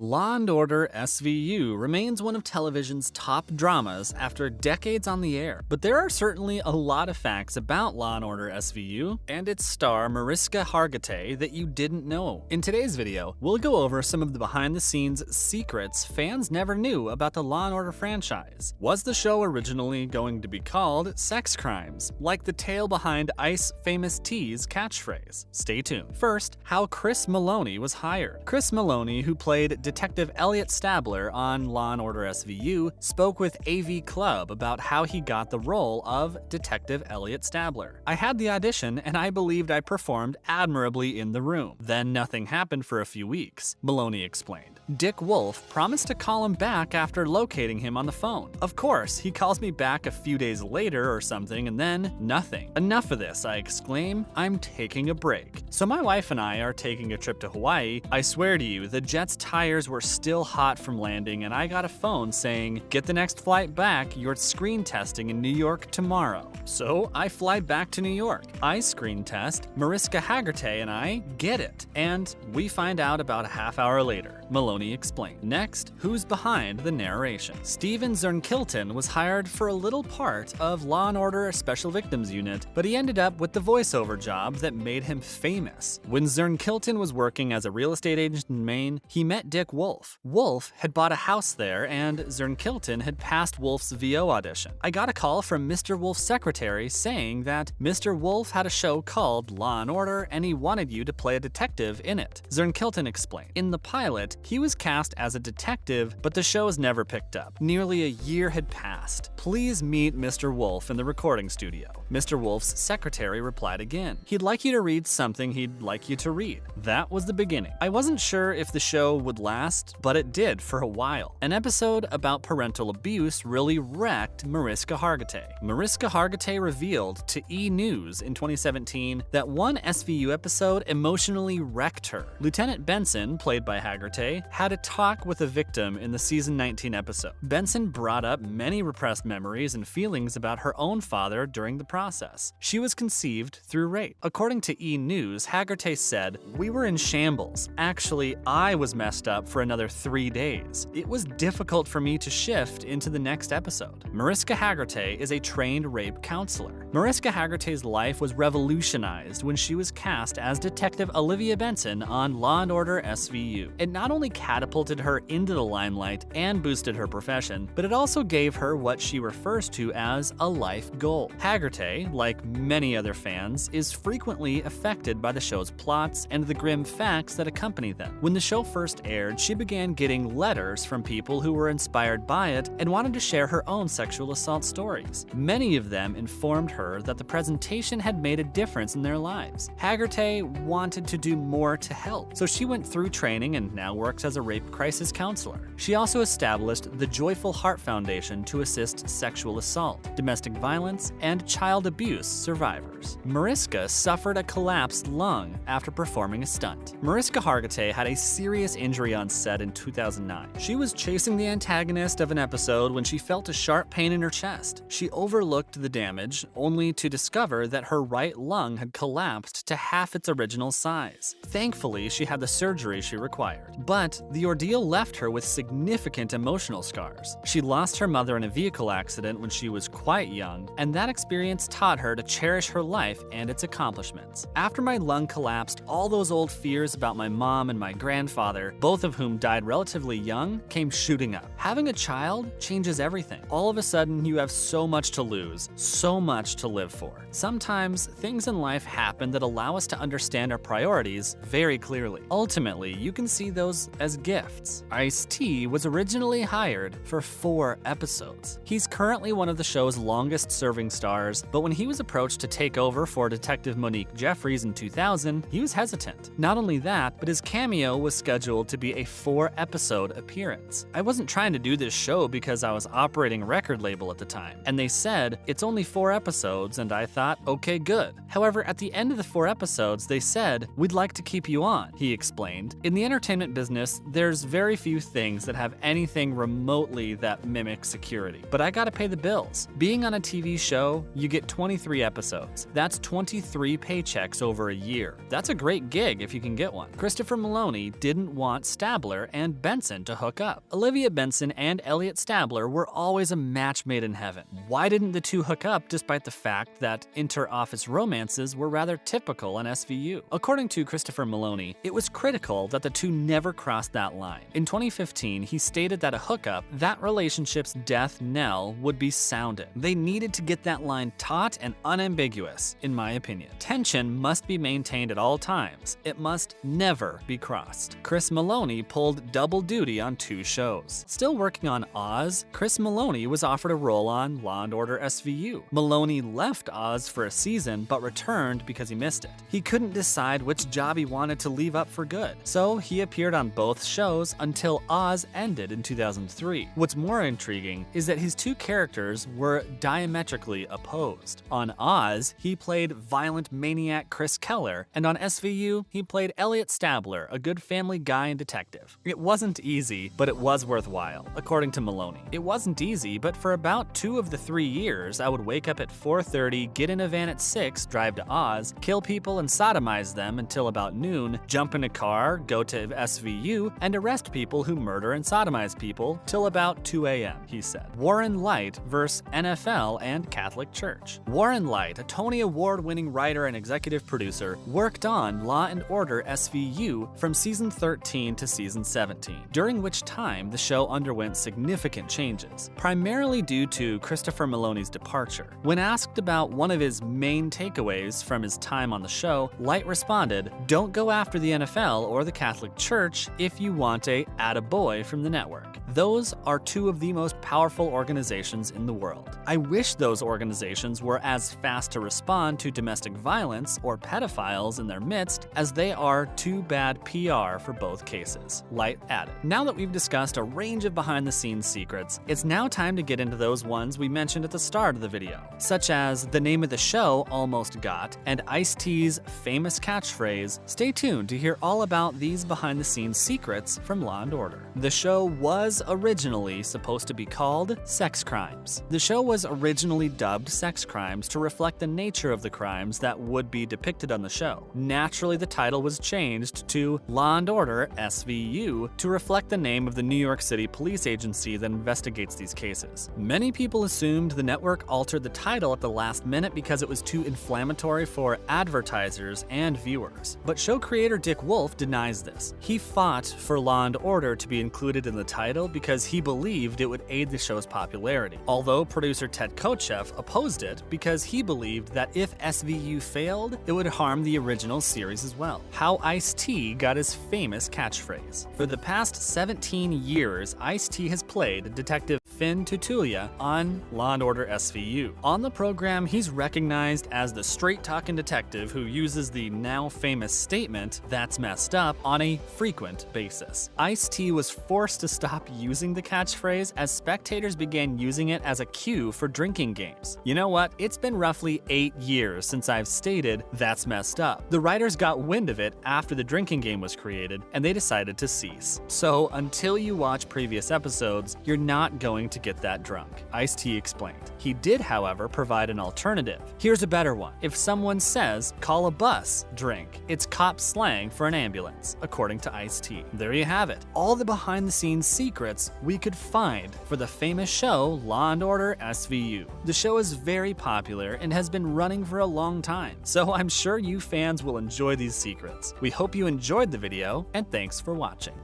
Law and Order SVU remains one of television's top dramas after decades on the air, but there are certainly a lot of facts about Law and Order SVU and its star Mariska Hargitay that you didn't know. In today's video, we'll go over some of the behind-the-scenes secrets fans never knew about the Law and Order franchise. Was the show originally going to be called Sex Crimes, like the tale behind Ice Famous T's catchphrase? Stay tuned. First, how Chris Meloni was hired. Chris Meloni, who played Detective Elliot Stabler on Law & Order SVU, spoke with AV Club about how he got the role of Detective Elliot Stabler. "I had the audition and I believed I performed admirably in the room. Then nothing happened for a few weeks," Meloni explained. Dick Wolf promised to call him back after locating him on the phone. "Of course, he calls me back a few days later or something and then nothing. Enough of this," I exclaim. "I'm taking a break. So my wife and I are taking a trip to Hawaii. I swear to you, the jet's tires were still hot from landing and I got a phone saying, 'Get the next flight back, you're screen testing in New York tomorrow.' So I fly back to New York. I screen test, Mariska Hargitay and I get it. And we find out about a half hour later," Meloni explained. Next, who's behind the narration? Steven Zernkilton was hired for a little part of Law & Order Special Victims Unit, but he ended up with the voiceover job that made him famous. When Zernkilton was working as a real estate agent in Maine, he met Dick Wolf. Wolf had bought a house there and Zernkilton had passed Wolf's VO audition. "I got a call from Mr. Wolf's secretary saying that Mr. Wolf had a show called Law & Order and he wanted you to play a detective in it," Zernkilton explained. In the pilot, he was cast as a detective, but the show was never picked up. Nearly a year had passed. "Please meet Mr. Wolf in the recording studio." Mr. Wolf's secretary replied again. "He'd like you to read something he'd like you to read." That was the beginning. I wasn't sure if the show would last, but it did for a while. An episode about parental abuse really wrecked Mariska Hargitay. Mariska Hargitay revealed to E! News in 2017 that one SVU episode emotionally wrecked her. Lieutenant Benson, played by Hargitay, had a talk with a victim in the season 19 episode. Benson brought up many repressed memories and feelings about her own father during the process. She was conceived through rape. According to E! News, Hargitay said, "We were in shambles. Actually, I was messed up for another 3 days. It was difficult for me to shift into the next episode." Mariska Hargitay is a trained rape counselor. Mariska Hargitay's life was revolutionized when she was cast as Detective Olivia Benson on Law & Order SVU. It not only catapulted her into the limelight and boosted her profession, but it also gave her what she refers to as a life goal. Hargitay, like many other fans, is frequently affected by the show's plots and the grim facts that accompany them. When the show first aired, she began getting letters from people who were inspired by it and wanted to share her own sexual assault stories. Many of them informed her that the presentation had made a difference in their lives. Hargitay wanted to do more to help, so she went through training and now works as a rape crisis counselor. She also established the Joyful Heart Foundation to assist sexual assault, domestic violence, and child abuse survivors. Mariska suffered a collapsed lung after performing a stunt. Mariska Hargitay had a serious injury on set in 2009. She was chasing the antagonist of an episode when she felt a sharp pain in her chest. She overlooked the damage, only to discover that her right lung had collapsed to half its original size. Thankfully, she had the surgery she required. But the ordeal left her with significant emotional scars. She lost her mother in a vehicle accident when she was quite young, and that experience taught her to cherish her life and its accomplishments. "After my lung collapsed, all those old fears about my mom and my grandfather, both of whom died relatively young, came shooting up. Having a child changes everything. All of a sudden, you have so much to lose, so much to live for. Sometimes, things in life happen that allow us to understand our priorities very clearly. Ultimately, you can see those as gifts." Ice-T was originally hired for 4 episodes. He's currently one of the show's longest-serving stars, but when he was approached to take over for Detective Monique Jeffries in 2000, he was hesitant. Not only that, but his cameo was scheduled to be a 4-episode appearance. "I wasn't trying to do this show because I was operating a record label at the time, and they said, 'It's only 4 episodes,' and I thought, okay, good. However, at the end of the 4 episodes, they said, 'We'd like to keep you on,'" he explained. In the entertainment business, there's very few things that have anything remotely that mimic security. But I gotta pay the bills. Being on a TV show, you get 23 episodes. That's 23 paychecks over a year. That's a great gig if you can get one. Christopher Meloni didn't want staff Stabler and Benson to hook up. Olivia Benson and Elliot Stabler were always a match made in heaven. Why didn't the two hook up despite the fact that inter-office romances were rather typical on SVU? According to Christopher Maloney, it was critical that the two never crossed that line. In 2015, he stated that a hookup, that relationship's death knell, would be sounded. They needed to get that line taut and unambiguous, in my opinion. Tension must be maintained at all times. It must never be crossed. Chris Maloney pulled double duty on 2 shows. Still working on Oz, Chris Maloney was offered a role on Law and Order SVU. Maloney left Oz for a season but returned because he missed it. He couldn't decide which job he wanted to leave up for good, so he appeared on both shows until Oz ended in 2003. What's more intriguing is that his 2 characters were diametrically opposed. On Oz, he played violent maniac Chris Keller, and on SVU, he played Elliot Stabler, a good family guy and detective. It wasn't easy, but it was worthwhile, according to Maloney. It wasn't easy, but for about 2 of the 3 years, I would wake up at 4:30, get in a van at 6, drive to Oz, kill people and sodomize them until about noon, jump in a car, go to SVU, and arrest people who murder and sodomize people till about 2 a.m., he said. Warren Leight vs. NFL and Catholic Church. Warren Leight, a Tony Award-winning writer and executive producer, worked on Law and Order SVU from season 13 to season 17, during which time the show underwent significant changes, primarily due to Christopher Maloney's departure. When asked about one of his main takeaways from his time on the show, Leight responded, "Don't go after the NFL or the Catholic Church if you want a attaboy from the network. Those are 2 of the most powerful organizations in the world. I wish those organizations were as fast to respond to domestic violence or pedophiles in their midst as they are too bad PR for both cases," Leight added. Now that we've discussed a range of behind-the-scenes secrets, it's now time to get into those ones we mentioned at the start of the video, such as the name of the show Almost Got and Ice-T's famous catchphrase. Stay tuned to hear all about these behind-the-scenes secrets from Law and Order. The show was originally supposed to be called Sex Crimes. The show was originally dubbed Sex Crimes to reflect the nature of the crimes that would be depicted on the show. Naturally, the title was changed to Law and Order SVU to reflect the name of the New York City police agency that investigates these cases. Many people assumed the network altered the title at the last minute because it was too inflammatory for advertisers and viewers. But show creator Dick Wolf denies this. He fought for Law and Order to be included in the title because he believed it would aid the show's popularity, although producer Ted Kotcheff opposed it because he believed that if SVU failed, it would harm the original series as well. How Ice-T got his famous catchphrase. For the past 17 years, Ice-T has played Detective Finn Tutulia on Law and Order SVU. On the program, he's recognized as the straight-talking detective who uses the now famous statement, "That's messed up," on a frequent basis. Ice-T was forced to stop using the catchphrase as spectators began using it as a cue for drinking games. You know what? It's been roughly 8 years since I've stated, "That's messed up." The writers got wind of it after the drinking game was created, and they decided to cease. So until you watch previous episodes, you're not going to get that drunk, Ice-T explained. He did, however, provide an alternative. Here's a better one. If someone says, "Call a bus," drink, it's cop slang for an ambulance, according to Ice-T. There you have it. All the behind-the-scenes secrets we could find for the famous show Law and Order SVU. The show is very popular and has been running for a long time, so I'm sure you fans will enjoy these secrets. We hope you enjoyed the video, and thanks for watching.